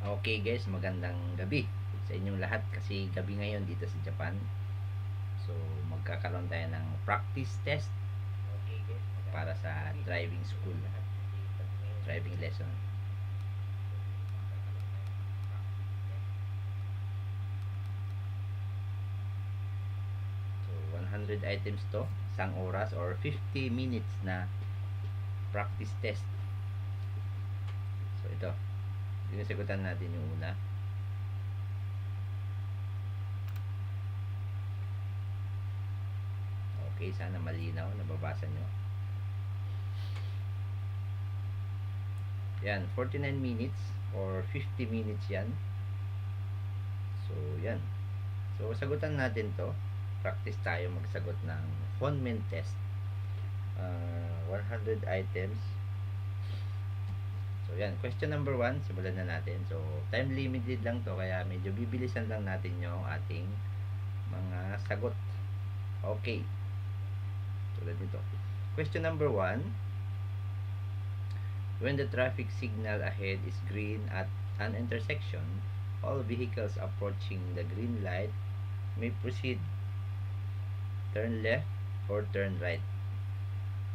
Okay guys, magandang gabi sa inyong lahat kasi gabi ngayon dito sa Japan. So, magkakaroon tayo ng practice test para sa driving school, driving lesson. So, 100 items to, isang oras or 50 minutes na practice test. So, ito. Sinasagutan natin yung una. Okay, sana malinaw, nababasa nyo. Yan, 49 minutes or 50 minutes yan. So, yan. So, sagutan natin to. Practice tayo magsagot ng Honmen test. 100 items. So, yan. Question number 1. Simulan na natin. So, time limited lang to. Kaya medyo bibilisan lang natin yung ating mga sagot. Okay. Tulad nito. Question number 1. When the traffic signal ahead is green at an intersection, all vehicles approaching the green light may proceed. Turn left or turn right.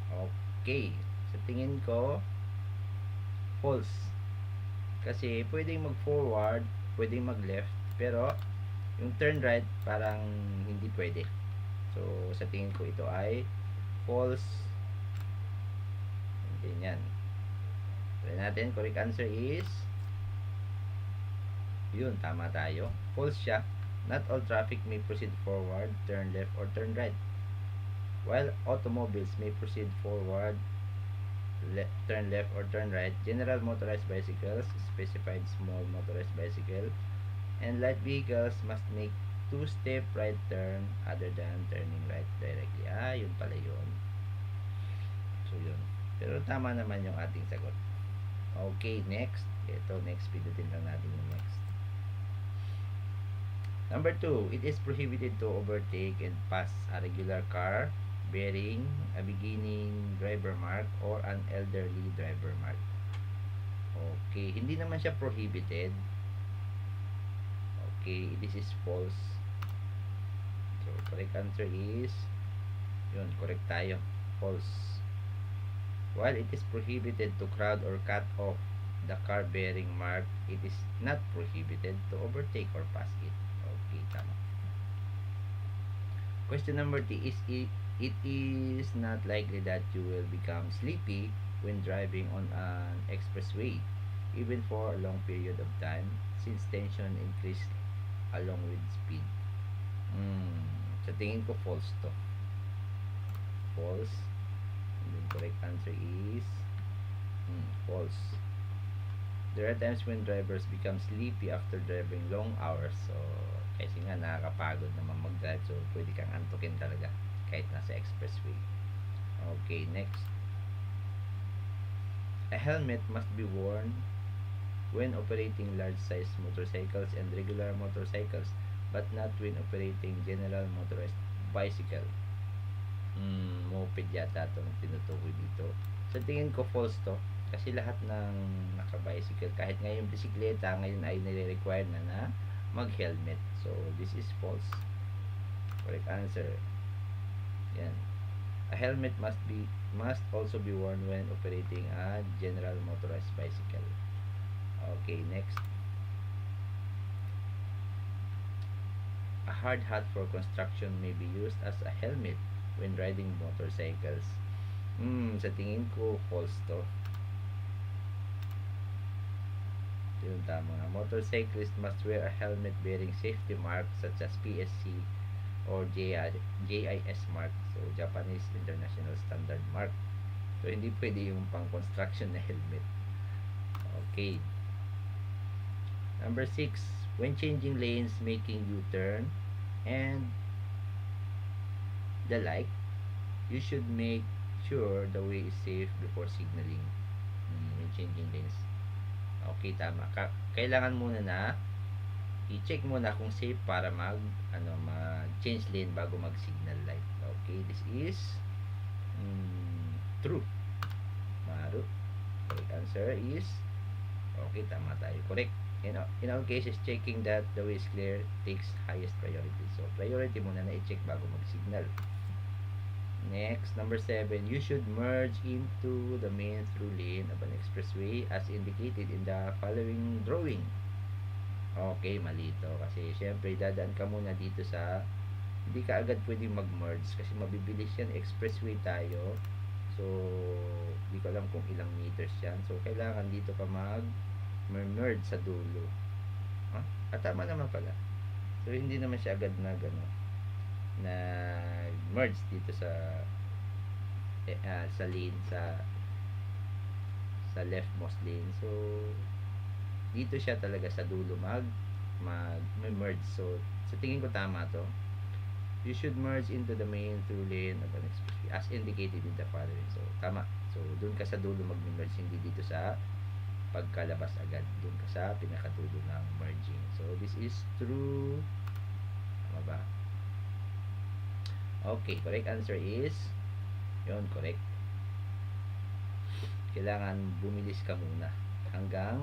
Okay. Sa tingin ko, false. Kasi pwedeng mag-forward, pwedeng mag-left, pero yung turn right parang hindi pwede. So, sa tingin ko ito ay false. Hindi yan. Try natin. Correct answer is yun, tama tayo. False siya. Not all traffic may proceed forward, turn left, or turn right. While automobiles may proceed forward, turn left, or turn right, general motorized bicycles, specified small motorized bicycle, and light vehicles must make two-step right turn other than turning right directly. Yun pala yun. So, yun. Pero tama naman yung ating sagot. Okay, next. Ito, next. Pindutin lang natin yung next. Number 2, it is prohibited to overtake and pass a regular car bearing a beginning driver mark or an elderly driver mark. Okay, hindi naman siya prohibited. Okay, this is false. So, correct answer is yun, correct tayo. False. While it is prohibited to crowd or cut off the car bearing mark, it is not prohibited to overtake or pass it. Okay, tama. Question number 3 is it is not likely that you will become sleepy when driving on an expressway, even for a long period of time, since tension increase along with speed. Sa tingin ko false to. False. And the correct answer is false. There are times when drivers become sleepy after driving long hours. So, kasi nga nakakapagod naman mag-drive. So, pwede kang antukin talaga kahit nasa expressway. Okay, next. A helmet must be worn when operating large-sized motorcycles and regular motorcycles, but not when operating general motorized bicycle. Moped yata itong tinutukoy dito. Sa tingin ko false to. Kasi lahat ng naka-bicycle, kahit ngayon bisikleta, ngayon ay nire-require na mag-helmet. So, this is false. Correct answer. Yan. A helmet must also be worn when operating a general motorized bicycle. Okay, next. A hard hat for construction may be used as a helmet when riding motorcycles. Sa tingin ko false to. Yung tama. Motorcyclists must wear a helmet bearing safety marks such as PSC or JIS mark. So, Japanese International Standard Mark. So, hindi pwede yung pang construction na helmet. Okay. Number 6. When changing lanes, making U-turn, and the like, you should make sure the way is safe before signaling. When changing lanes. Okay, tama. Kailangan muna na i-check muna kung safe para mag-change lane bago mag-signal light. Okay, this is true. Maru. Correct answer is okay, tama tayo. Correct. In all cases, checking that the way is clear takes highest priority. So, priority muna na i-check bago mag-signal. Next, number 7, you should merge into the main through lane of an expressway as indicated in the following drawing. Okay, mali ito. Kasi, syempre, dadaan ka muna dito sa, hindi ka agad pwedeng mag-merge kasi mabibilis yan. Expressway tayo. So, hindi ko alam kung ilang meters yan. So, kailangan dito ka mag-merge sa dulo. Tama naman pala. So, hindi naman siya agad na gano'n na merge dito sa lane sa leftmost lane. So, dito siya talaga sa dulo mag-merge. So, sa tingin ko tama to. You should merge into the main through lane of an expressway as indicated in the following. So, tama. So, dun ka sa dulo mag-merge, hindi dito sa pagkalabas agad. Dun ka sa pinakadulo ng merging. So, this is true. Tama ba? Okay, correct answer is yun, correct. Kailangan bumilis ka muna hanggang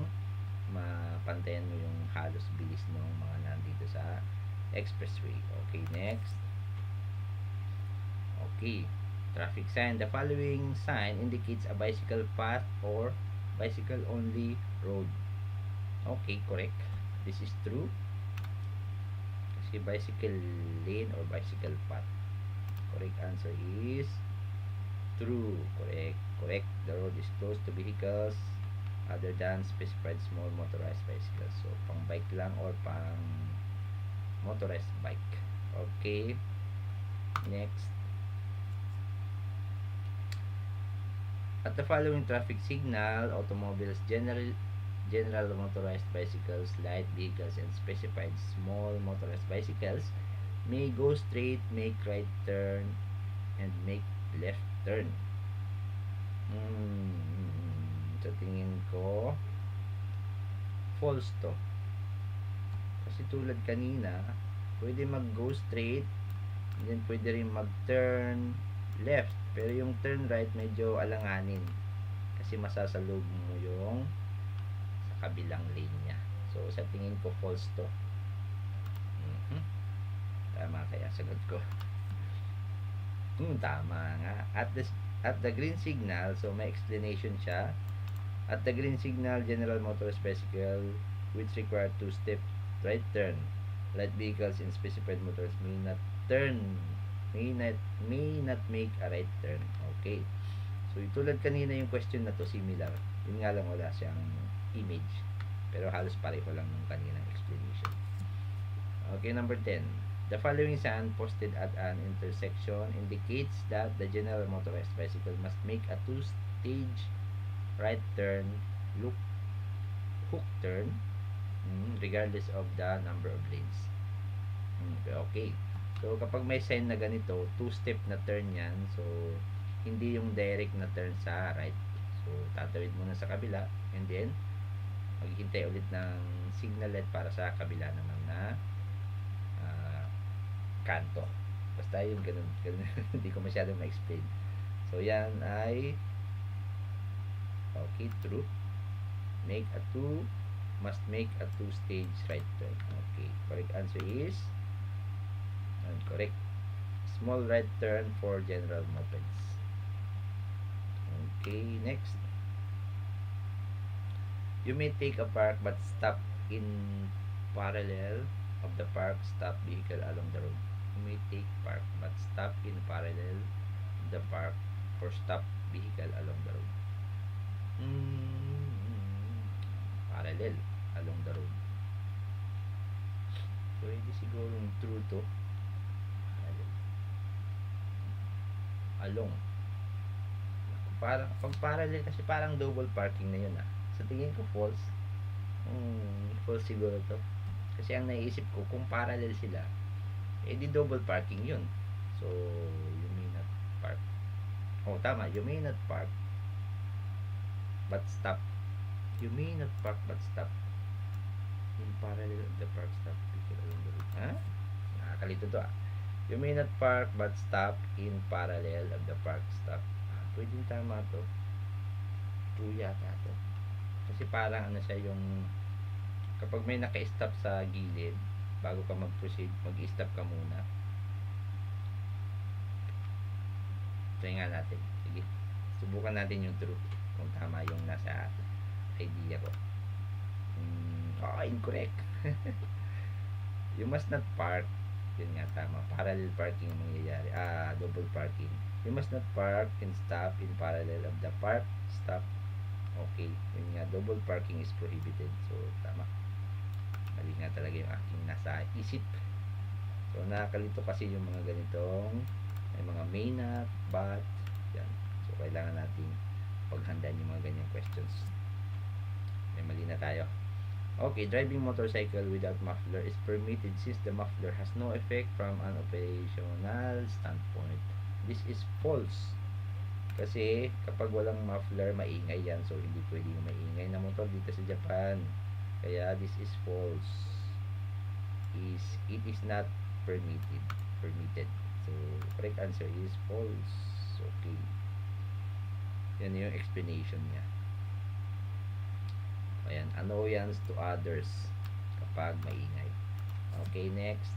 mapantayan mo yung halos bilis ng mga nandito sa expressway. Okay, next. Okay, traffic sign. The following sign indicates a bicycle path or bicycle only road. Okay, correct. This is true. Kasi bicycle lane or bicycle path. Correct answer is true. Correct. The road is closed to vehicles other than specified small motorized bicycles. So, pang bike lang or pang motorized bike. Okay. Next. At the following traffic signal, automobiles, general motorized bicycles, light vehicles, and specified small motorized bicycles may go straight, make right turn, and make left turn. Sa tingin ko, false to. Kasi tulad kanina, pwede mag-go straight, and then pwede rin mag-turn left. Pero yung turn right, medyo alanganin. Kasi masasalog mo yung sa kabilang lane niya. So, sa tingin ko, false to. Tama kaya sagot ko. Tama nga. At the green signal, so may explanation siya. At the green signal, general motorist bicycle which require two-step right turn. Light vehicles in specified motors may not make a right turn. Okay. So, tulad kanina yung question na to, similar. Yun nga lang wala siyang image. Pero halos pareho lang nung kaninang explanation. Okay, number 10. The following sign posted at an intersection indicates that the general motorized bicycle must make a two-stage right turn, hook turn, regardless of the number of lanes. Okay. So, kapag may sign na ganito, two-step na turn yan. So, hindi yung direct na turn sa right. So, tatawid muna sa kabila and then maghihintay ulit ng signal light para sa kabila naman na kanto. Basta yung ganun. Hindi ko masyadong ma-explain. So, yan ay okay, true. Must make a two-stage right turn. Okay, correct answer is correct. Small right turn for general mopeds. Okay, next. You may take a park but stop in parallel of the park stop vehicle along the road. You may take park but stop in parallel of the park or stop vehicle along the road. Parallel along the road. So, hindi siguro true to. Along. Parang, pag parallel kasi parang double parking na yun Sa tingin ko false. False siguro to. Kasi ang naisip ko, kung parallel sila, di double parking yun. So, you may not park. Tama. You may not park but stop. You may not park but stop in parallel of the park stop vehicle along the road. Nakakalito to You may not park but stop in parallel of the park stop. Pwedeng tama to. True yata to. Kasi parang siya yung Kapag may naka-stop sa gilid, bago ka mag-proceed, mag-stop ka muna. Try nga natin. Sige. Subukan natin yung true. Kung tama yung nasa idea ko. Incorrect. You must not park. Yun nga, tama. Parallel parking yung mangyayari. Double parking. You must not park and stop in parallel of the park, stop. Okay. Yun nga, double parking is prohibited. So, tama. Mali nga talaga yung aking nasa isip. So, nakakalito kasi yung mga ganitong may mga may not, but, yan. So, kailangan natin paghandaan yung mga ganyang questions. May mali na tayo. Okay, driving motorcycle without muffler is permitted since the muffler has no effect from an operational standpoint. This is false. Kasi kapag walang muffler, maingay yan. So, hindi pwedeng maingay na motor dito sa Japan. Kaya, this is false. It is not permitted. So, correct answer is false. Okay. Yan yung explanation niya. Ayan, annoyance to others kapag maingay. Okay, next.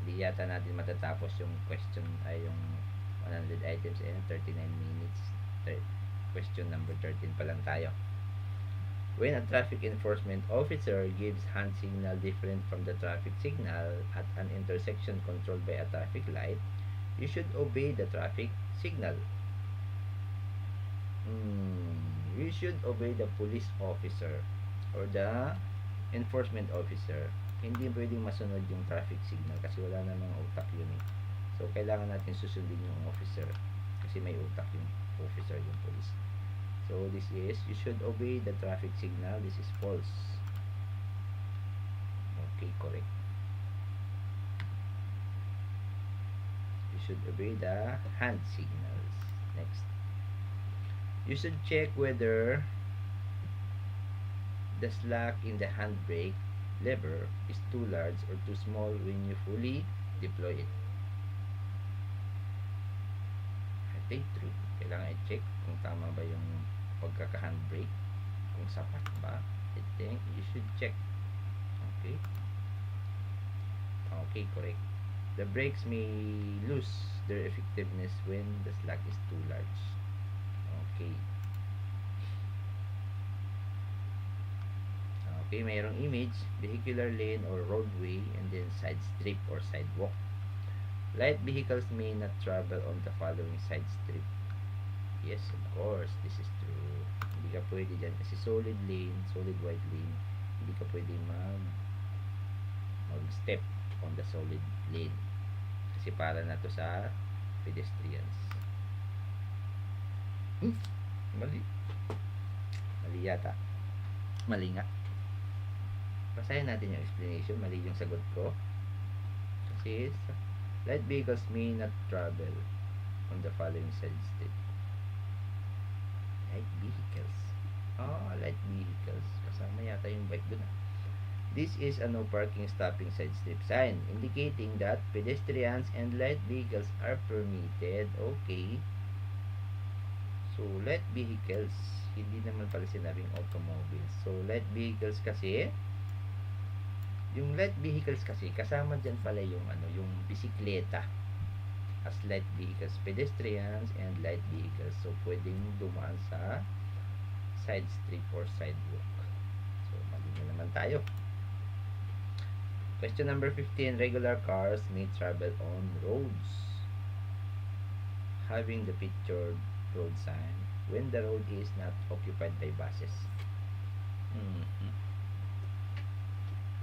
Hindi yata natin matatapos yung question ay yung 100 items and 39 minutes. Question number 13 pa lang tayo. When a traffic enforcement officer gives hand signal different from the traffic signal at an intersection controlled by a traffic light, you should obey the traffic signal. You should obey the police officer or the enforcement officer. Hindi pwedeng masunod yung traffic signal kasi wala namang utak yun eh. So, kailangan natin susundin yung officer kasi may utak yung officer, yung police. So, this is, you should obey the traffic signal. This is false. Okay, correct. You should obey the hand signals. Next. You should check whether the slack in the handbrake lever is too large or too small when you fully deploy it. I think true. Kailangan i-check kung tama ba yung pagkaka-handbrake, kung sapat ba. I think you should check. Okay. Okay, correct. The brakes may lose their effectiveness when the slack is too large. Okay. Okay, mayroong image, vehicular lane or roadway, and then side strip or sidewalk. Light vehicles may not travel on the following side strip. Yes, of course, this is true. Hindi ka pwede dyan kasi solid lane, solid white lane. Hindi ka pwede mag-step on the solid lane. Kasi para na to sa pedestrians. Mali. Mali yata. Mali nga. Basahin natin yung explanation. Mali yung sagot ko. Kasi light vehicles may not travel on the following side strip. Light vehicles. Light vehicles. Kasama yata yung bike dun. This is a no parking stopping side strip sign indicating that pedestrians and light vehicles are permitted. Okay. So, light vehicles, hindi naman pala sinabing automobiles. So, light vehicles kasi, yung light vehicles kasi, kasama dyan pala yung, yung bisikleta as light vehicles. Pedestrians and light vehicles. So, pwedeng dumaan sa side street or sidewalk. So, mali na naman tayo. Question number 15. Regular cars may travel on roads having the pictured road sign when the road is not occupied by buses.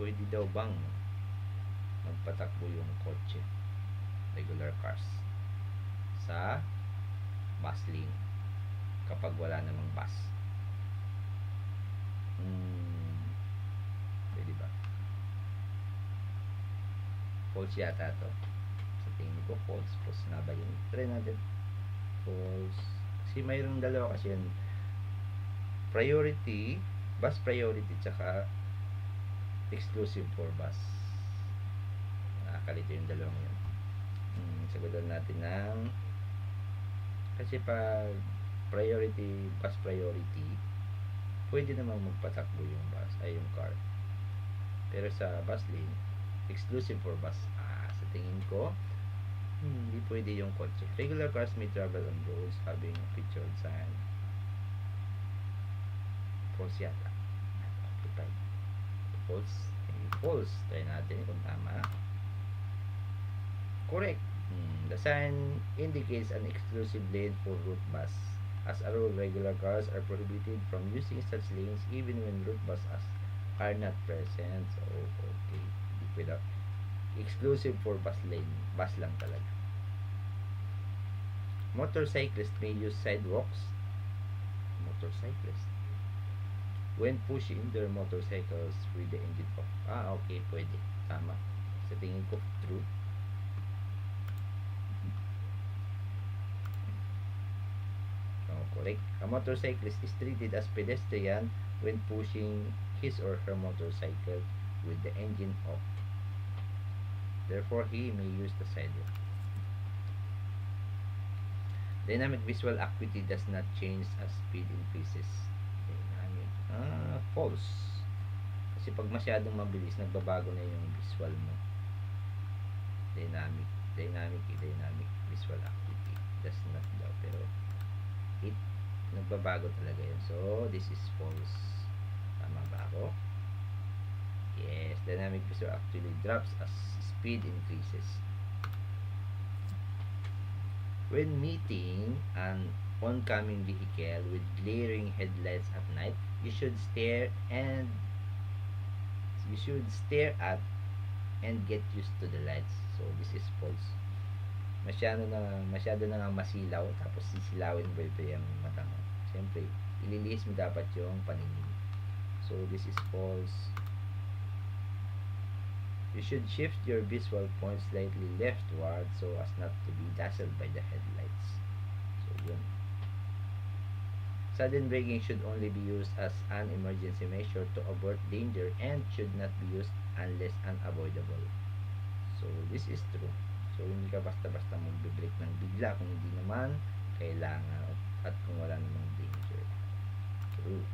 Pwede daw bang magpatakbo yung kotse, regular cars, sa bus lane kapag wala namang bus? Pwede ba? False yata to. Sa tingin ko false. False na ba yun? Try natin. False. Kasi mayroong dalawa kasi yun. Priority, bus priority, tsaka exclusive for bus. Nakakalito yung dalawang yun. Sagutan natin ng kasi pag priority, bus priority, pwede namang magpatakbo yung bus, ay yung car. Pero sa bus lane, exclusive for bus. Sa tingin ko, hindi pwede yung kotse. Regular cars may travel on roads having a featured sign. False yata. Occupied. False. False. Try natin kung tama. Correct. The sign indicates an exclusive lane for route bus. As a rule, regular cars are prohibited from using such lanes even when route buses are not present. So, okay. Hindi pwede. Exclusive for bus lane. Bus lang talaga. Motorcyclists may use sidewalks. Motorcyclists. When pushing their motorcycles with the engine off. Okay. Pwede. Tama. Sa tingin ko, true. Correct. A motorcyclist is treated as pedestrian when pushing his or her motorcycle with the engine off. Therefore, he may use the sidewalk. Dynamic visual acuity does not change as speed increases. Dynamic. False. Kasi pag masyadong mabilis, nagbabago na yung visual mo. Dynamic visual acuity does not daw. Pero, nagbabago talaga yun. So, this is false. Tama ba ako? Yes, dynamic visual actually drops as speed increases. When meeting an oncoming vehicle with glaring headlights at night, you should stare at and get used to the lights. So, this is false. Masyado na nga masilaw, tapos sisilawin mo ito yung mata mo. Siyempre, ililihis mo dapat yung paningin. So, this is false. You should shift your visual point slightly leftward so as not to be dazzled by the headlights. So, yun. Sudden braking should only be used as an emergency measure to avert danger and should not be used unless unavoidable. So, this is true. So, hindi ka basta-basta mag-brake ng bigla kung hindi naman kailangan at kung wala namang danger. True.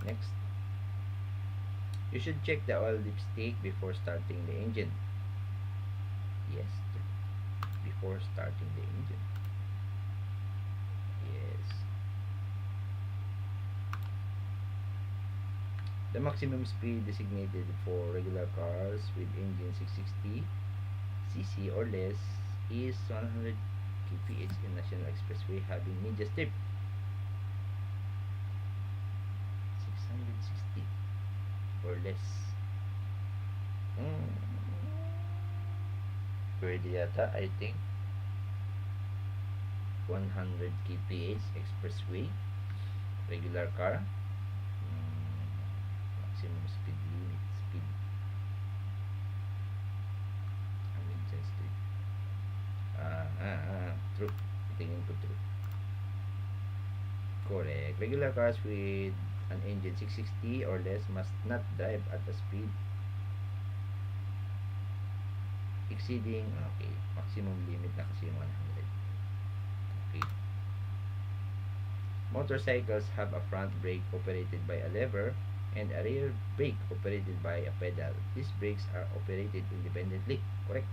Next. You should check the oil dipstick before starting the engine. Yes, true. Before starting the engine. Yes. The maximum speed designated for regular cars with engine 660 cc or less is 100 kph in National Expressway having media strip. 660 or less. Pwede yata, I think. 100 kph expressway regular car. Maximum speed limit. True. Tingin ko true. Correct. Regular cars with an engine 660 or less must not drive at a speed exceeding maximum limit na kasi 100. Okay. Motorcycles have a front brake operated by a lever and a rear brake operated by a pedal. These brakes are operated independently. Correct?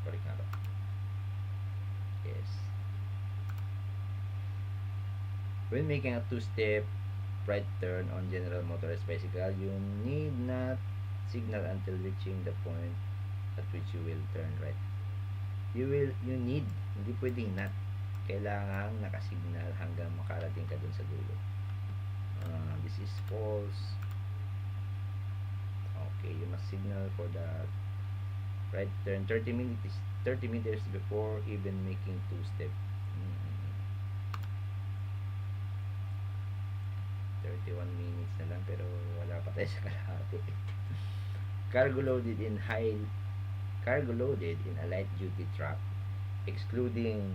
Correct nga ba? Yes. When making a two-step right turn on general motorized bicycle, you need not signal until reaching the point at which you will turn right. You need, hindi pwedeng not. Kailangan nakasignal hanggang makarating ka dun sa dulo. This is false. Okay, you must signal for the right turn 30 meters before even making two-step. 31 minutes na lang pero wala pa tayo sa kalahati. Cargo loaded in a light duty truck excluding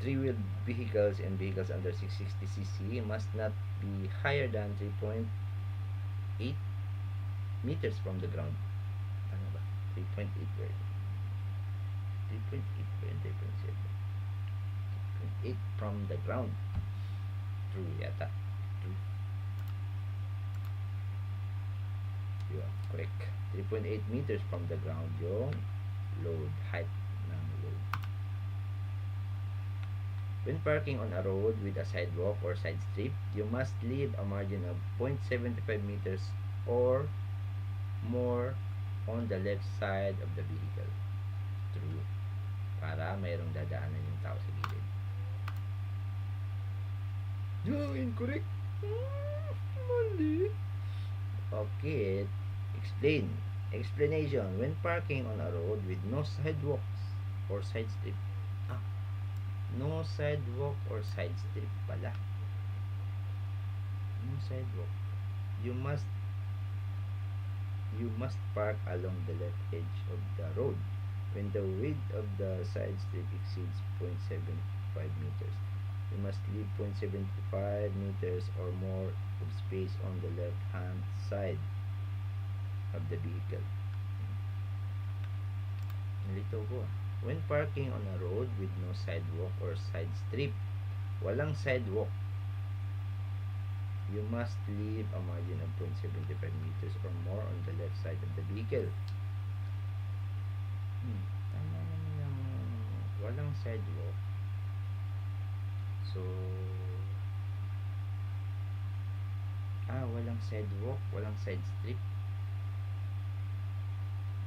three-wheeled vehicles and vehicles under 660 cc must not be higher than 3.8 meters from the ground. Ano ba? 3.8 word. 3.8 word. 3.8 from the ground. True yata. True. Yun, correct. 3.8 meters from the ground yung load, height ng load. When parking on a road with a sidewalk or side strip, you must leave a margin of 0.75 meters or more on the left side of the vehicle. True. Para mayroong dadaanan yung tao sa gilid. No, incorrect. Mali. Okay. Explain. Explanation. When parking on a road with no sidewalks or side strip. No sidewalk or side strip pala. No sidewalk. You must park along the left edge of the road when the width of the side strip exceeds 0.75 meters. You must leave 0.75 meters or more of space on the left hand side of the vehicle. Nalito ko. When parking on a road with no sidewalk or side strip, walang sidewalk, you must leave a margin of 0.75 meters or more on the left side of the vehicle. Tama naman yung walang sidewalk. So, walang sidewalk, walang side strip.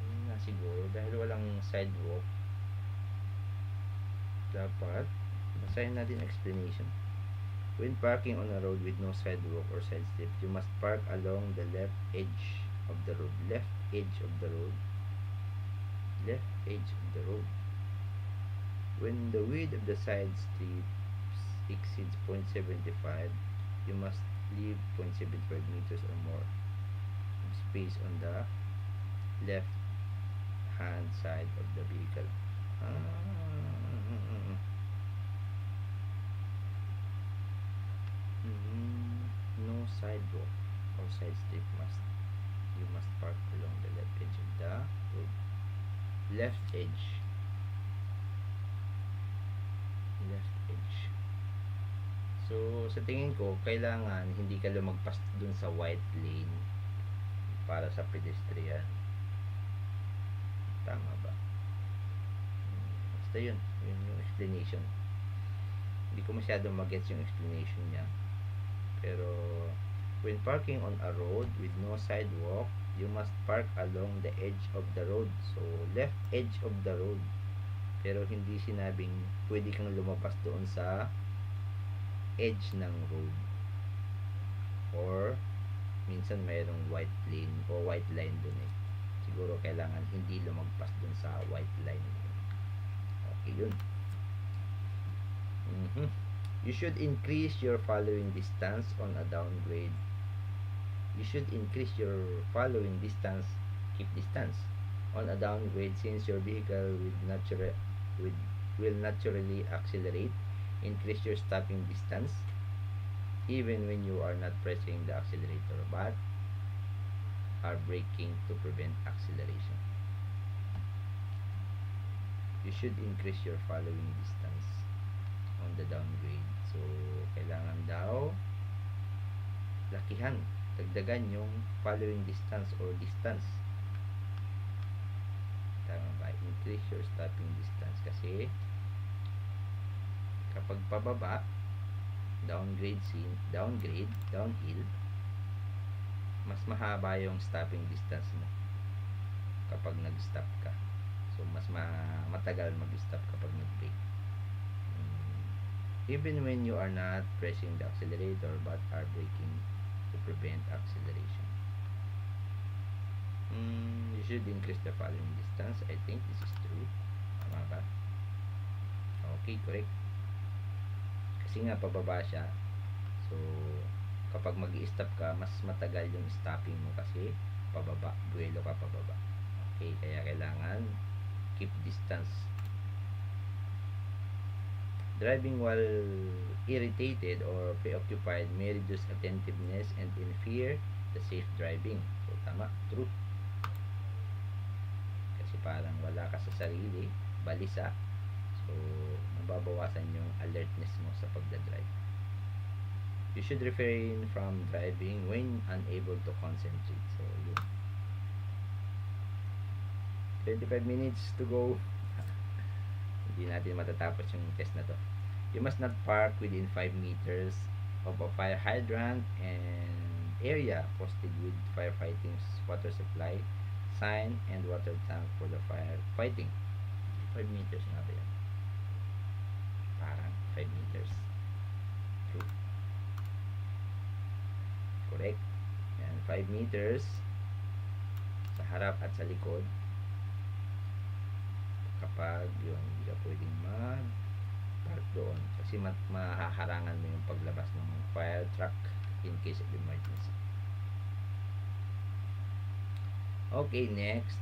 Yun nga siguro, dahil walang sidewalk, dapat basahin natin explanation. When parking on a road with no sidewalk or side strip, you must park along the left edge of the road. Left edge of the road. Left edge of the road. When the width of the side strips exceeds 0.75, you must leave 0.75 meters or more of space on the left hand side of the vehicle. No sidewalk or side strip you must park along the left edge of the road. Left edge. So sa tingin ko, kailangan hindi ka lumagpas dun sa white lane para sa pedestrian. Tama ba? Basta yun yung explanation. Hindi ko masyadong mag-gets yung explanation niya. Pero when parking on a road with no sidewalk, you must park along the edge of the road. So left edge of the road. Pero hindi sinabing pwede kang lumabas doon sa edge ng road. Or minsan mayroong white lane o white line doon eh. Siguro kailangan hindi lumagpas doon sa white line. Okay, yun. You should increase your following distance on a downgrade. You should increase your following distance, keep distance, on a downgrade since your vehicle will naturally accelerate. Increase your stopping distance even when you are not pressing the accelerator but are braking to prevent acceleration. You should increase your following distance on the downgrade. So, kailangan daw lakihan, dagdagan yung following distance or distance. Tama ba? Increase your stopping distance kasi kapag pababa, downhill, mas mahaba yung stopping distance mo kapag nag-stop ka. So, mas matagal mag-stop kapag nag-brake. Even when you are not pressing the accelerator but are braking to prevent acceleration. You should increase the following distance. I think this is true. Tama ba? Okay, correct. Kasi nga pababa siya. So, kapag mag-i-stop ka, mas matagal yung stopping mo kasi pababa, buwelo ka pababa. Okay, kaya kailangan keep distance. Driving while irritated or preoccupied may reduce attentiveness and interfere the safe driving. So, tama, true. Kasi parang wala ka sa sarili, balisa. So, mababawasan yung alertness mo sa pagdadrive. You should refrain from driving when unable to concentrate. So, yun. 25 minutes to go. Hindi natin matatapos yung test na to. You must not park within 5 meters of a fire hydrant and area posted with firefighting water supply sign and water tank for the firefighting. 5 meters nga ba yan? Parang 5 meters. True. Correct. Yan, 5 meters sa harap at sa likod. Kapag yun, hindi ka pwedeng mag-park doon kasi mahaharangan mo yung paglabas ng fire truck in case of emergency. Okay, next.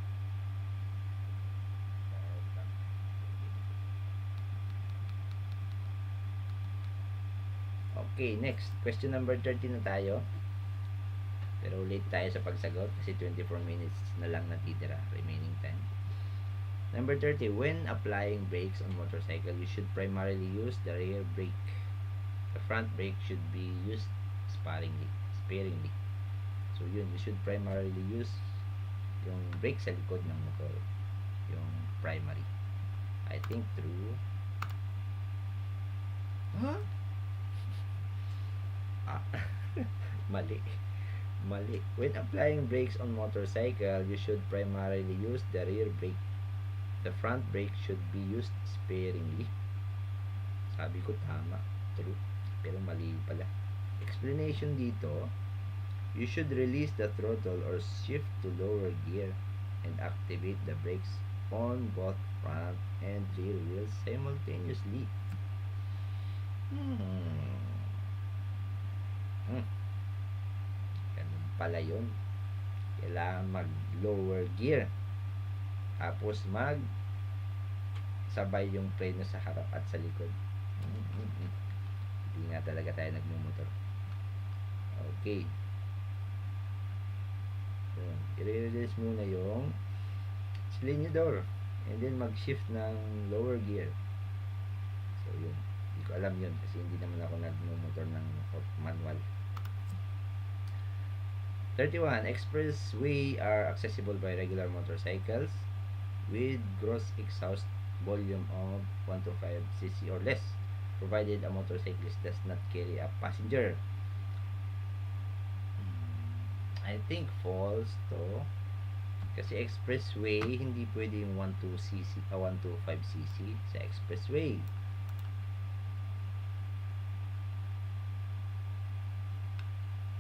Okay, next. Question number 13 na tayo. Pero late tayo sa pagsagot kasi 24 minutes na lang natitira remaining time. Number 30. When applying brakes on motorcycle, you should primarily use the rear brake. The front brake should be used sparingly. So yun, you should primarily use yung brake sa likod ng motor. Yung primary. I think true. Huh? Mali. When applying brakes on motorcycle, you should primarily use the rear brake. The front brake should be used sparingly. Sabi ko tama, true, pero mali pala. Explanation dito, you should release the throttle or shift to lower gear and activate the brakes on both front and rear wheels simultaneously. Ganun pala yun. Kailangan mag lower gear tapos mag sabay yung preno sa harap at sa likod. Hindi nga talaga tayo nagmumotor. Okay, yun, i-release muna yung cylinder and then mag shift ng lower gear. So yun, hindi ko alam yun kasi hindi naman ako nagmumotor ng manual. 31. Expressway are accessible by regular motorcycles with gross exhaust volume of 125 cc or less, provided a motorcyclist does not carry a passenger. I think false to kasi expressway hindi pwede yung 125 cc sa expressway.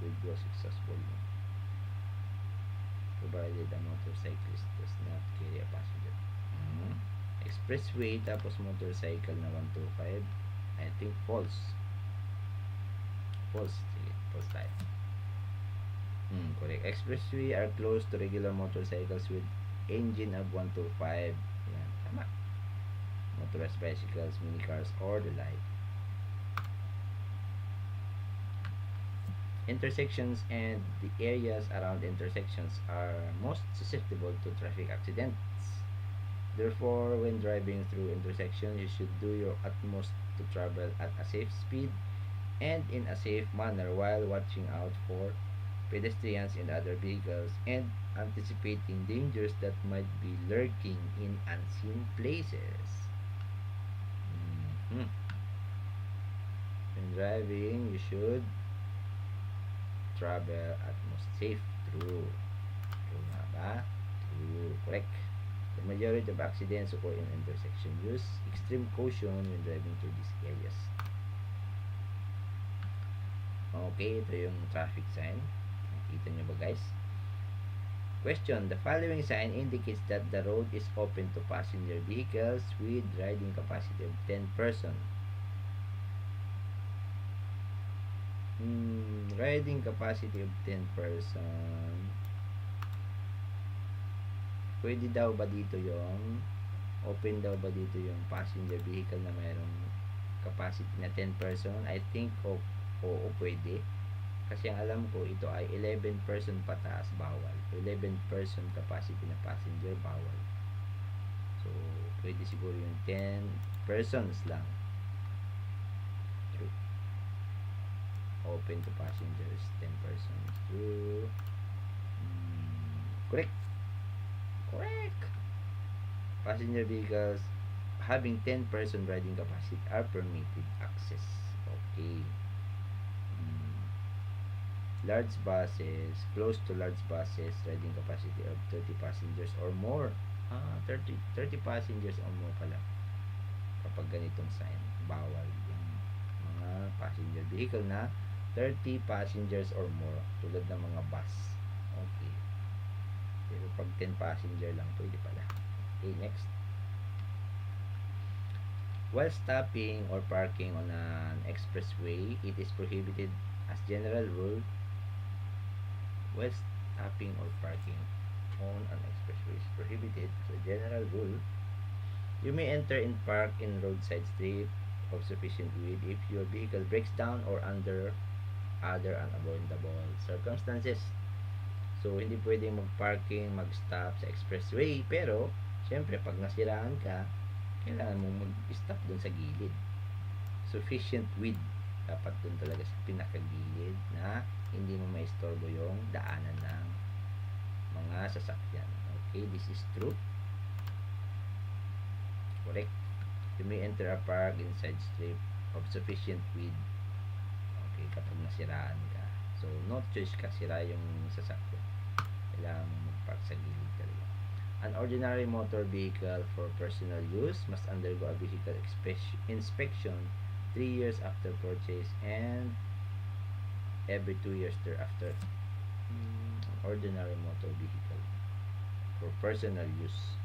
With gross exhaust volume, provided a motorcyclist does not carry a passenger. Expressway tapos motorcycle na 125, I think false. Sige, false tayo. Correct. Expressway are close to regular motorcycles with engine of 125. Yan, tama. Motorized bicycles, minicars, or the like. Intersections and the areas around intersections are most susceptible to traffic accidents. Therefore, when driving through intersections, you should do your utmost to travel at a safe speed and in a safe manner while watching out for pedestrians and other vehicles and anticipating dangers that might be lurking in unseen places. When driving, you should travel at most safe. True nga ba? True. Correct. The majority of accidents occur in intersection. Use extreme caution when driving through these areas. Okay, ito yung traffic sign. Nakita nyo ba guys? Question. The following sign indicates that the road is open to passenger vehicles with riding capacity of 10 person. Riding capacity of 10 person. Pwede daw ba dito yung open daw ba dito yung passenger vehicle na mayroong capacity na 10 person? I think oo, pwede. Kasi ang alam ko, ito ay 11 person pataas, bawal. 11 person capacity na passenger, bawal. So, pwede siguro yung 10 persons lang. True. Open to passengers, 10 persons. True. Correct. Passenger vehicles having 10 person riding capacity are permitted access. Okay. Mm. Large buses, close to large buses, riding capacity of 30 passengers or more. 30 passengers or more pala. Kapag ganitong sign, bawal yung mga passenger vehicle na 30 passengers or more, tulad ng mga bus. Okay. Pero pag 10 passenger lang, pwede pala. Okay, next. While stopping or parking on an expressway, it is prohibited as general rule. While stopping or parking on an expressway is prohibited as a general rule. You may enter and park in roadside strip of sufficient width if your vehicle breaks down or under other unavoidable circumstances. So, hindi pwedeng mag-parking, mag-stop sa expressway. Pero, syempre, pag nasiraan ka, kailangan mong mag-stop dun sa gilid. Sufficient width. Dapat dun talaga sa pinakagilid na hindi mo maistorbo yung daanan ng mga sasakyan. Okay, this is true. Correct. You may enter a park inside strip of sufficient width. Okay, kapag nasiraan ka. So, no choice ka, sira yung sasakyan. Kailangan mag-park sa gilid talaga. An ordinary motor vehicle for personal use must undergo a vehicle inspection 3 years after purchase and every 2 years thereafter. Ordinary motor vehicle for personal use,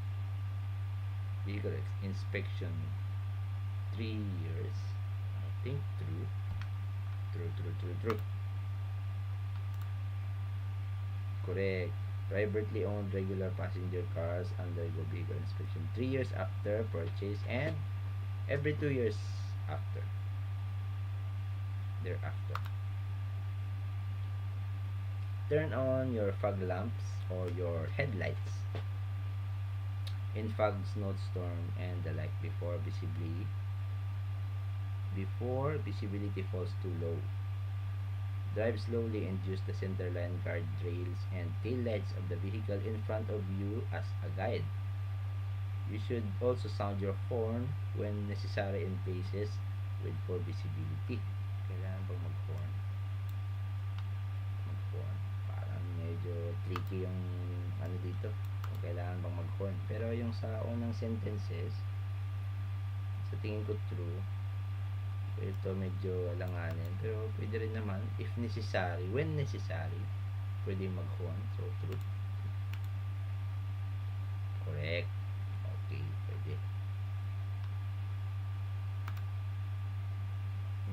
vehicle inspection 3 years. I think true. Correct. Privately owned regular passenger cars undergo vehicle inspection 3 years after purchase and every 2 years after. Thereafter. Turn on your fog lamps or your headlights in fog, snowstorm, and the like before visibility falls too low. Drive slowly and use the centerline guardrails and taillights of the vehicle in front of you as a guide. You should also sound your horn when necessary in places with poor visibility. Kailangan pag mag-horn. Parang medyo tricky yung ano dito. Kung kailangan bang mag-horn. Pero yung sa unang sentences, sa tingin ko true. Ito medyo alanganin. Pero pwede rin naman, if necessary, when necessary, pwede mag-horn. So, true. Correct. Okay, pwede.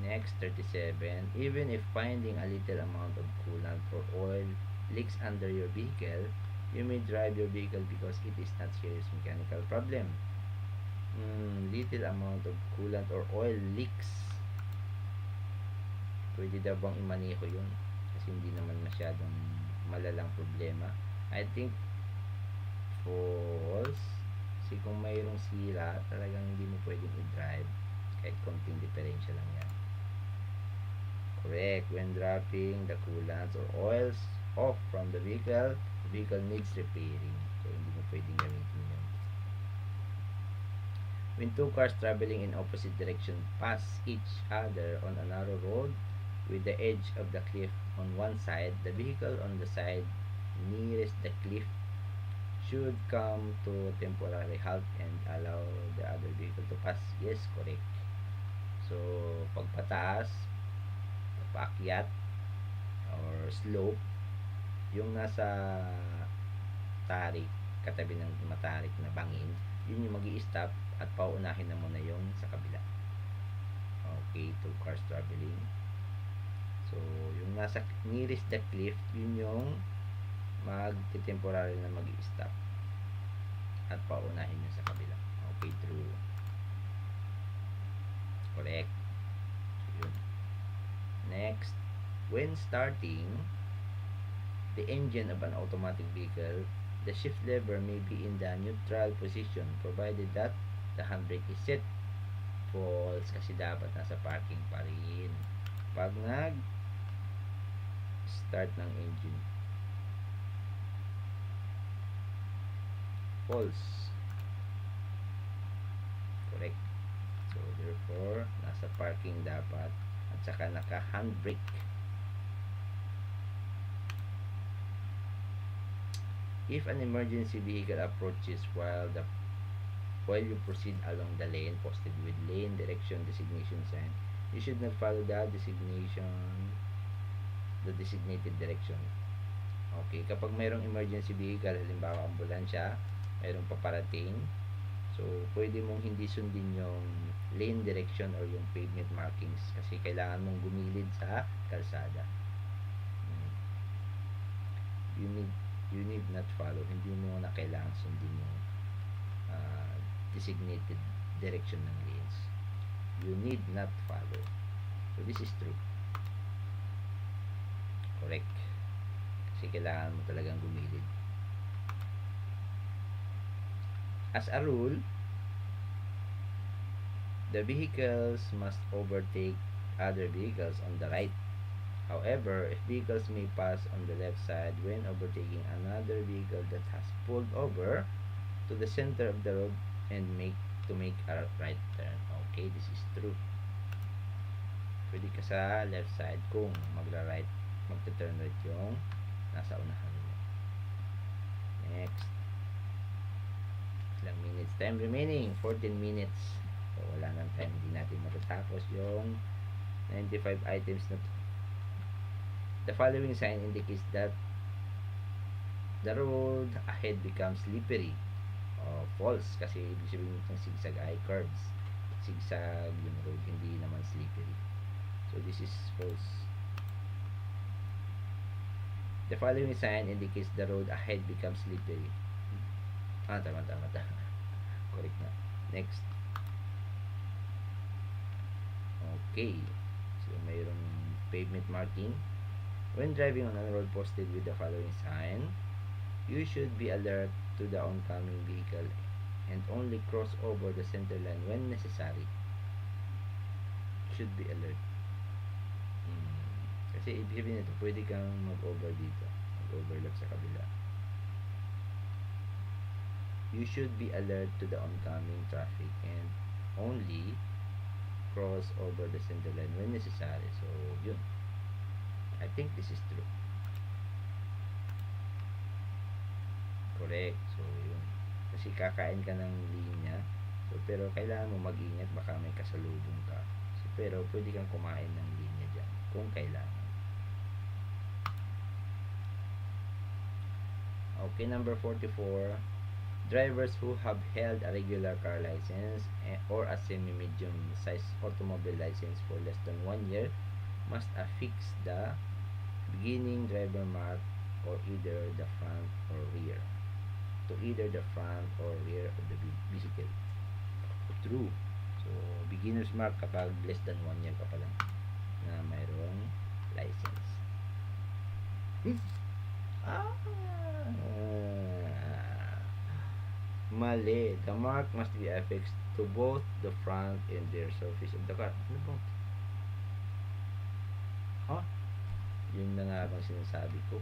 Next, 37. Even if finding a little amount of coolant or oil leaks under your vehicle, you may drive your vehicle because it is not serious mechanical problem. Little amount of coolant or oil leaks. Pwede daw bang imaneho yun? Kasi hindi naman masyadong malalang problema. I think false. Kasi kung mayroong sira, talagang hindi mo pwedeng i-drive. Kahit konting diferensya lang yan. Correct. When dropping the coolants or oils off from the vehicle needs repairing. So, hindi mo pwedeng gamitin yun. When two cars traveling in opposite direction pass each other on a narrow road with the edge of the cliff on one side, the vehicle on the side nearest the cliff should come to temporary halt and allow the other vehicle to pass. Yes, correct. So, pagpataas, paakyat, or slope, yung nasa tarik, katabi ng matarik na bangin, yun yung magi-stop at paunahin na muna yung sa kabila. Okay, two cars traveling. So, yung nasa nearest the cliff, yun yung magti-temporary na magi-stop at paunahin yung sa kabila. Okay, true. Correct. So, yun. Next, when starting the engine of an automatic vehicle, the shift lever may be in the neutral position provided that the handbrake is set. False, kasi dapat nasa parking pa rin pag start ng engine. False. Correct. So, therefore, nasa parking dapat at saka naka-handbrake. If an emergency vehicle approaches while you proceed along the lane posted with lane direction designation sign, you should not follow the designated direction. Okay, kapag mayroong emergency vehicle, halimbawa ambulansya, mayroong paparating, so pwede mong hindi sundin yung lane direction or yung pavement markings kasi kailangan mong gumilid sa kalsada. You need not follow, hindi mo na kailangan sundin yung designated direction ng lanes. You need not follow. So this is true. Correct. Kasi kailangan mo talagang gumilid. As a rule, the vehicles must overtake other vehicles on the right. However, if vehicles may pass on the left side when overtaking another vehicle that has pulled over to the center of the road and make a right turn. Okay, this is true. Pwede ka sa left side kung magta-turn right yung nasa unahan mo. Next. Ilang minutes time remaining? 14 minutes. So, wala nang time. Hindi natin matatapos yung 95 items na to. The following sign indicates that the road ahead becomes slippery. False kasi ibig sabihin ng zigzag ay curves. Zigzag yung road, hindi naman slippery. So this is false. The following sign indicates the road ahead becomes slippery. Tama. Correct na. Next. Okay. So mayroong pavement marking. When driving on a road posted with the following sign, you should be alert to the oncoming vehicle and only cross over the center line when necessary. Should be alert. Kasi ibig sabihin nito, pwede kang mag-over dito. Mag-overlap sa kabila. You should be alert to the oncoming traffic and only cross over the center line when necessary. So, yun. I think this is true. Correct. So, yun. Kasi kakain ka ng linya. So, pero kailangan mo mag-ingat. Baka may kasalubong ka. So, pero pwede kang kumain ng linya dyan. Kung kailangan. Okay, number 44. Drivers who have held a regular car license or a semi-medium size automobile license for less than 1 year must affix the beginning driver mark or either the front or rear. To either the front or rear of the vehicle. True. So, beginner's mark kapag less than 1 year ka pa lang na mayroong license. Mali. The mark must be affixed to both the front and rear surface of the car. Ano ba? Yun na nga bang sinasabi ko.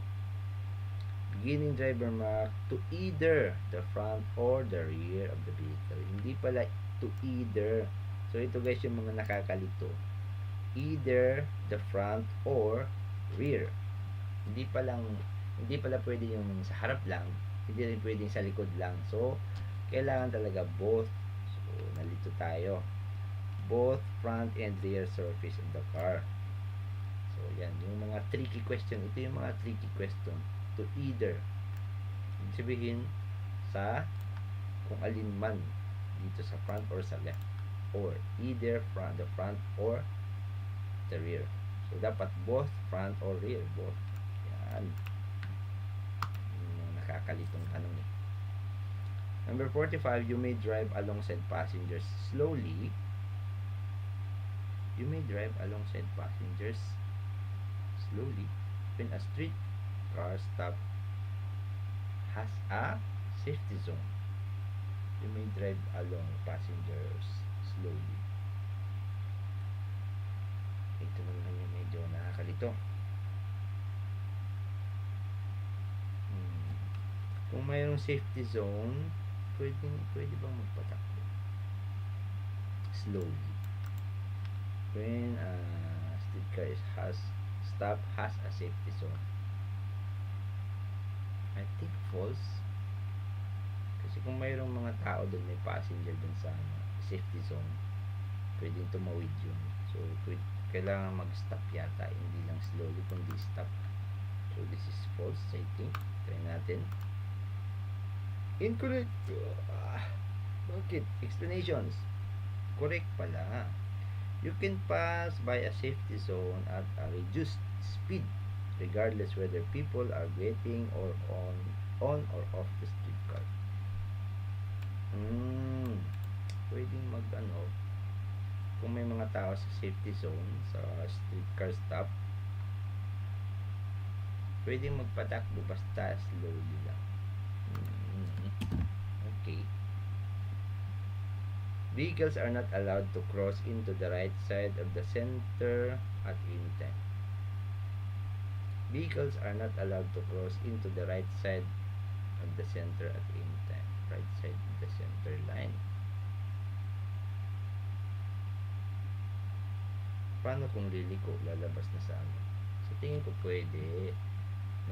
Beginning driver mark to either the front or the rear of the vehicle. Hindi pala to either. So, ito guys yung mga nakakalito. Either the front or rear. Hindi pala pwede yung sa harap lang. Hindi rin pwedeng sa likod lang. So, kailangan talaga both. So, nalito tayo. Both front and rear surface of the car. So, yan. Yung mga tricky question. Ito yung mga tricky question. To either. Ibig sabihin, sa kung alin man dito sa front or sa left. Or either the front or the rear. So, dapat both front or rear. Both. Yan. Yung nakakalitong tanong eh. Number 45, you may drive alongside passengers slowly. You may drive alongside passengers slowly when a street car stop has a safety zone. You may drive along passengers slowly. Ito naman yung medyo nakakalito. Kung mayroong safety zone, pwede bang magpatakbo? slowly. When a street car has a safety zone, I think false. Kasi kung mayroong mga tao doon, may passenger doon sa safety zone, pwedeng tumawid yun. So, kailangan mag-stop yata, hindi lang slowly, kundi stop. So, this is false, I think. Try natin. Incorrect. Bakit? Explanations. Correct pala. You can pass by a safety zone at a reduced speed regardless whether people are getting or on or off the street car. Pwedeng kung may mga tao sa safety zone, sa street car stop, pwedeng magpatakbo basta slowly lang. Okay. Vehicles are not allowed to cross into the right side of the center at any time. Vehicles are not allowed to cross into the right side of the center at any time. Right side of the center line. Paano kung liliko, lalabas na sa ano? Sa tingin ko pwede.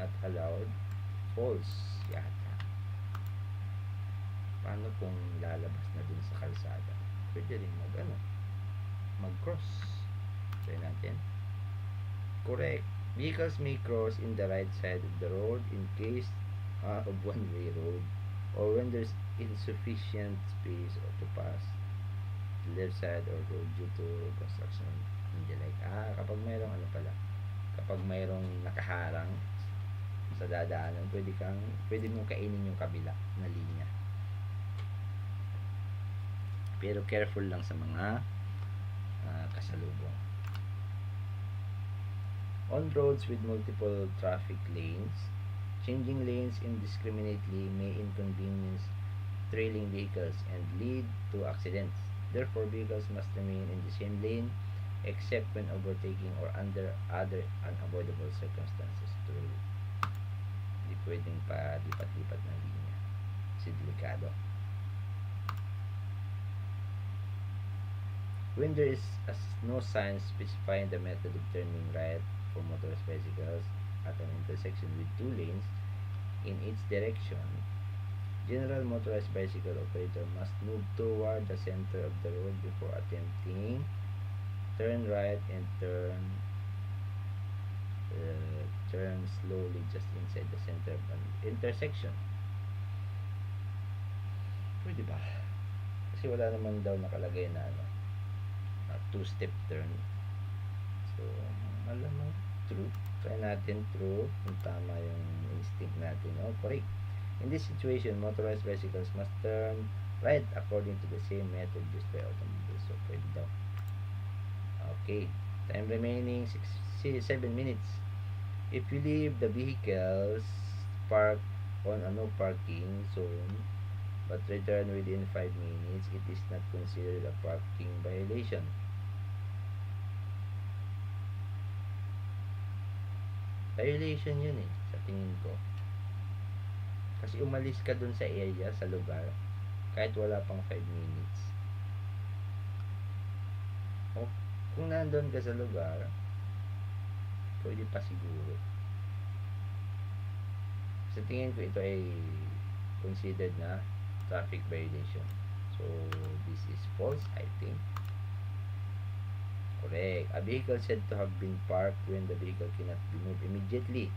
Not allowed. False yata. Paano kung lalabas na dun sa kalsada? Pwede rin mag-cross. Try natin. Correct. Vehicles may cross in the right side of the road in case of one-way road or when there's insufficient space to pass the left side of road due to construction in the like. Kapag mayroong nakaharang sa dadaanan, pwede mong kainin yung kabila na linya. Pero careful lang sa mga kasalubong. On roads with multiple traffic lanes, changing lanes indiscriminately may inconvenience trailing vehicles and lead to accidents. Therefore, vehicles must remain in the same lane except when overtaking or under other unavoidable circumstances. True. Hindi pwedeng pa lipat-lipat ng linya. Kasi delikado. When there is no sign specifying the method of turning right for motorized bicycles at an intersection with two lanes in each direction, general motorized bicycle operator must move toward the center of the road before attempting turn right and turn slowly just inside the center of an intersection. Pwede ba? Kasi wala naman daw nakalagay na two-step turn. So, malamang true. Try natin true kung tama yung instinct natin. Correct. In this situation, motorized bicycles must turn right according to the same method used by automobiles. So, pwede daw. Okay. Time remaining 7 minutes. If you leave the vehicles parked on a no parking zone but return within 5 minutes, it is not considered a parking violation. Violation yun sa tingin ko. Kasi umalis ka dun sa area, sa lugar, kahit wala pang 5 minutes. O, kung nandun ka sa lugar, pwede pa siguro. Sa tingin ko ito ay considered na traffic violation. So, this is false, I think. Correct. A vehicle said to have been parked when the vehicle cannot be moved immediately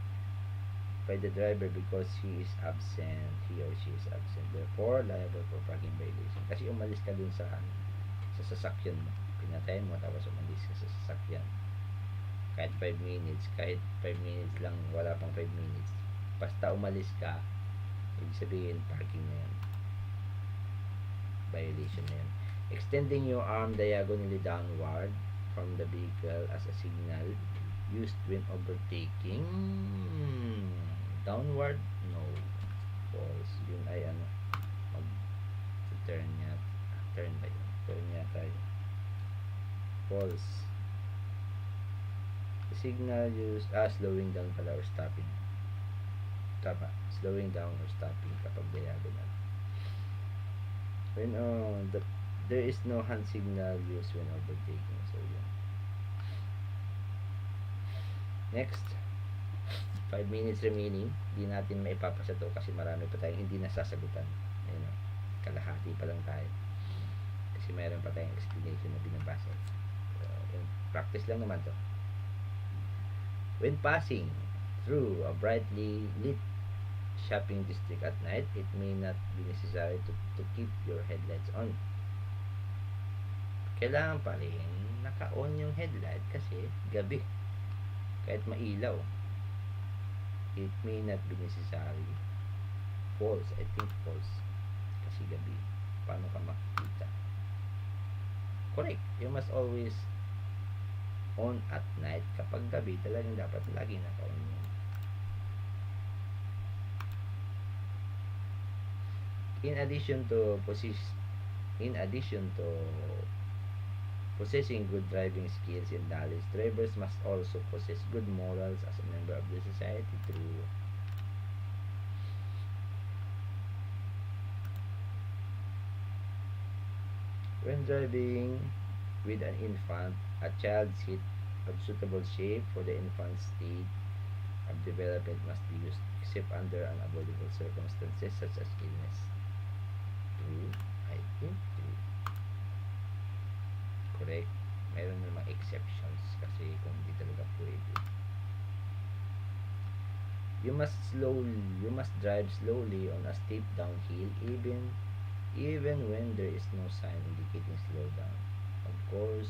by the driver because he or she is absent. Therefore, liable for parking violation. Kasi umalis ka dun sa sasakyan mo. Pinatayin mo tapos umalis ka sa sasakyan. Kahit 5 minutes lang, wala pang 5 minutes. Basta umalis ka, ibig sabihin parking na yan. Violation na yan. Extending your arm diagonally downward from the vehicle as a signal used when overtaking. Downward? No. False. Yun ay turn ba yun? Turn yata yun. False. The signal used, slowing down pala or stopping. Tama. Slowing down or stopping kapag diagonal. When There is no hand signal used when overtaking. So, yun. Next, 5 minutes remaining. Hindi natin maipapasa to kasi marami pa tayong hindi nasasagutan. Ayun, o. Kalahati pa lang tayo. Kasi mayroon pa tayong explanation na binabasa. So, yun. Practice lang naman to. When passing through a brightly lit shopping district at night, it may not be necessary to keep your headlights on. Kailangan pa rin naka-on yung headlight kasi gabi. Kahit mailaw. It may not be necessary. False. I think false. Kasi gabi. Paano ka makikita? Correct. You must always on at night. Kapag gabi, talagang dapat lagi naka-on yun. In addition to possessing good driving skills and knowledge, drivers must also possess good morals as a member of the society through when driving with an infant, a child's seat of suitable shape for the infant's stage of development must be used except under unavoidable circumstances such as illness. True. I think true. Correct. Mayroon namang exceptions kasi kung hindi talaga pwede. You must drive slowly on a steep downhill even when there is no sign indicating slow down. Of course,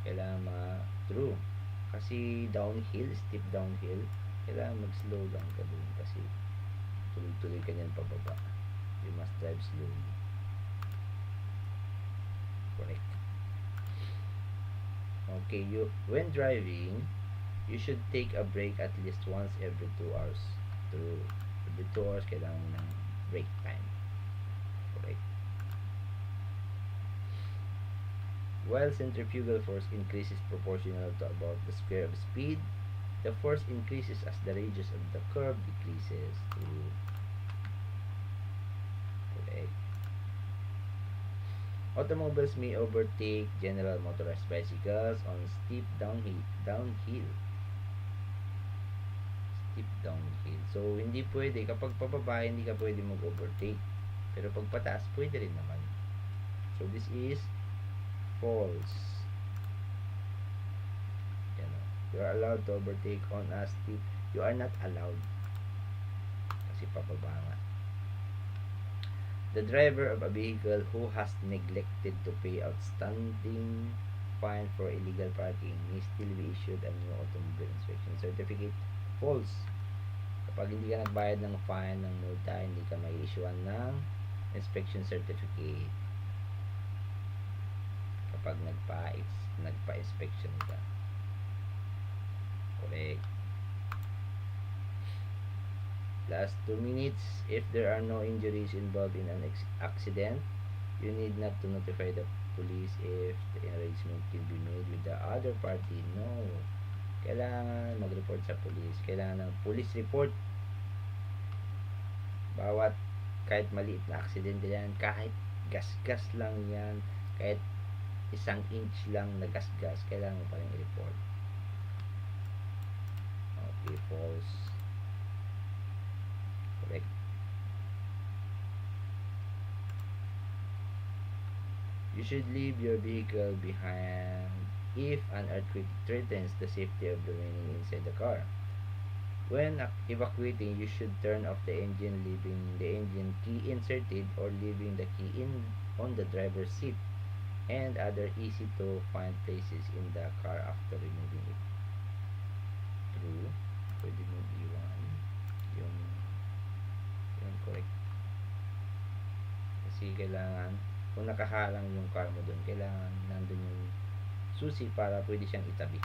kailangan true. Kasi downhill, steep downhill, kailangan mag-slow down ka dun kasi tuloy-tuloy ka niyan pababa. You must drive slowly. Correct. Okay, when driving, you should take a break at least once every 2 hours. Every 2 hours kailangan ng break time. Correct. While centrifugal force increases proportional to about the square of speed, the force increases as the radius of the curve decreases. True. Correct. Automobiles may overtake general motorized bicycles on steep downhill. Steep downhill. So, hindi pwede. Kapag pababa, hindi ka pwede mag-overtake. Pero pag pataas, pwede rin naman. So, this is false. Yan o. You are allowed to overtake on a steep. You are not allowed. Kasi pababa nga. The driver of a vehicle who has neglected to pay outstanding fine for illegal parking may still be issued a new automobile inspection certificate. False. Kapag hindi ka nagbayad ng fine, ng multa, hindi ka may issuean ng inspection certificate. Kapag nagpa-inspection ka. Correct. Last 2 minutes. If there are no injuries involved in an accident, you need not to notify the police if the arrangement can be made with the other party. No. Kailangan mag-report sa police. Kailangan ng police report. Bawat kahit maliit na aksidente yan, kahit gas-gas lang yan, kahit 1 inch lang na gas-gas, kailangan mo pa rin i-report. Okay, false. Correct. You should leave your vehicle behind if an earthquake threatens the safety of the remaining inside the car. When evacuating, you should turn off the engine, leaving the engine key inserted or leaving the key on the driver's seat and other easy to find places in the car after removing it. True. Pwede mong iwan yung correct. Kasi kailangan, kung nakahalang yung car mo doon, kailangan nandun yung susi para pwede siyang itabi.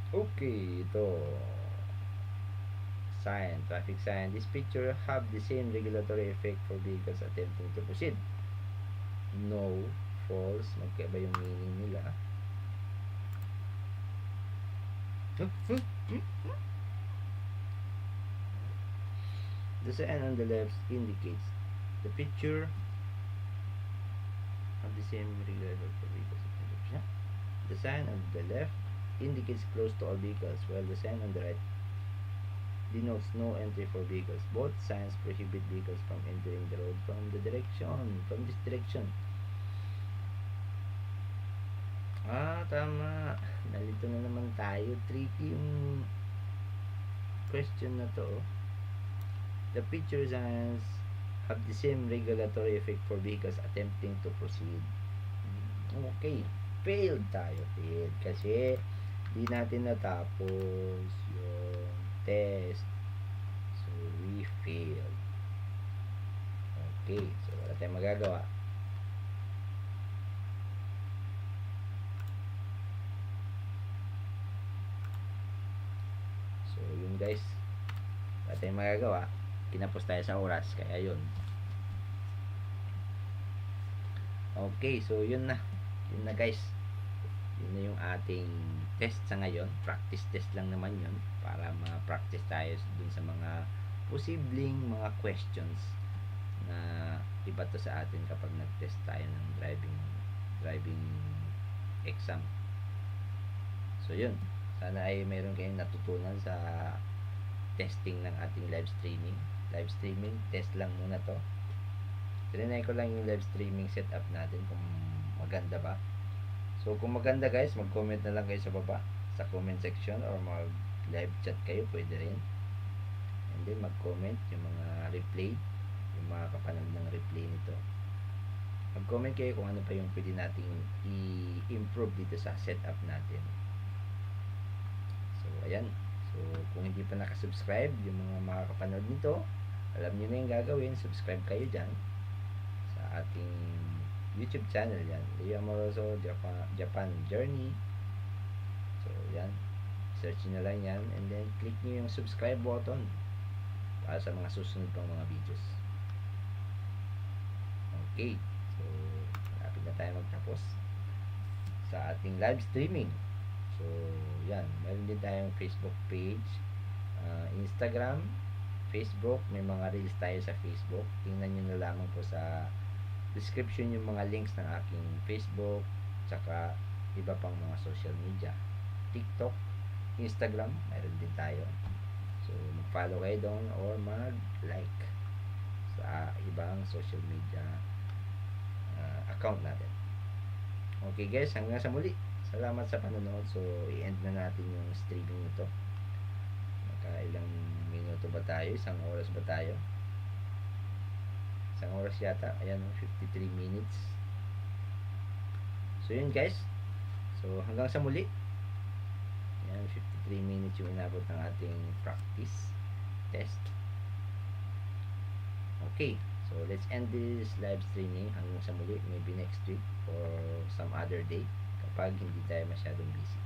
Okay, ito. Sign, traffic sign. This picture have the same regulatory effect for vehicles attempting to proceed. No, false. Magkaiba yung meaning nila. The sign on the left indicates the picture the same regular for vehicles. The sign on the left indicates close to all vehicles, while the sign on the right denotes no entry for vehicles. Both signs prohibit vehicles from entering the road from this direction. Tama. Nalito na naman tayo. Tricky yung question na to. The picture signs have the same regulatory effect for vehicles attempting to proceed. Okay. Failed tayo. Failed. Kasi di natin natapos yung test. So, we failed. Okay. So, wala tayong magagawa. So, yun guys. Wala tayong magagawa. Kinapos tayo sa oras. Kaya yun. Okay. So, yun na. Yun na guys. Yun na yung ating test sa ngayon. Practice test lang naman yun. Para ma-practice tayo dun sa mga posibleng mga questions na iba to sa atin kapag nag-test tayo ng driving exam. So yun, sana ay meron kayong natutunan sa testing ng ating live streaming test lang muna to. Trinay ko lang yung live streaming setup natin kung maganda ba. So kung maganda guys, mag-comment na lang kayo sa baba sa comment section or mag-live chat kayo, pwede rin. And then mag-comment yung mga replay, yung mga kapanood ng replay nito. Mag-comment kayo kung ano pa yung pwede nating i-improve dito sa setup natin. So ayan. So kung hindi pa nakasubscribe yung mga makakapanood nito, alam niyo na yung gagawin. Subscribe kayo dyan sa ating YouTube channel yan. Leo Amoroso Japan Journey. So yan. Search nyo lang yan. And then click nyo yung subscribe button para sa mga susunod pang mga videos. Okay. So malapit na tayo magtapos sa ating live streaming. So yan. Meron din tayong Facebook page, Instagram, Facebook. May mga reels tayo sa Facebook. Tingnan nyo na lamang po sa description yung mga links ng aking Facebook, tsaka iba pang mga social media, TikTok, Instagram, mayroon din tayo. So mag-follow kayo doon or mag-like sa ibang social media account natin. Okay guys, hanggang sa muli. Salamat sa panonood. So i-end na natin yung streaming nito. Ilang minuto ba tayo? Isang oras ba tayo? Isang oras yata. Ayan, 53 minutes. So yun guys. So hanggang sa muli. Ayan, 53 minutes yung inabot ng ating practice test. Okay. So let's end this live streaming hanggang sa muli. Maybe next week or some other day kapag hindi tayo masyadong busy.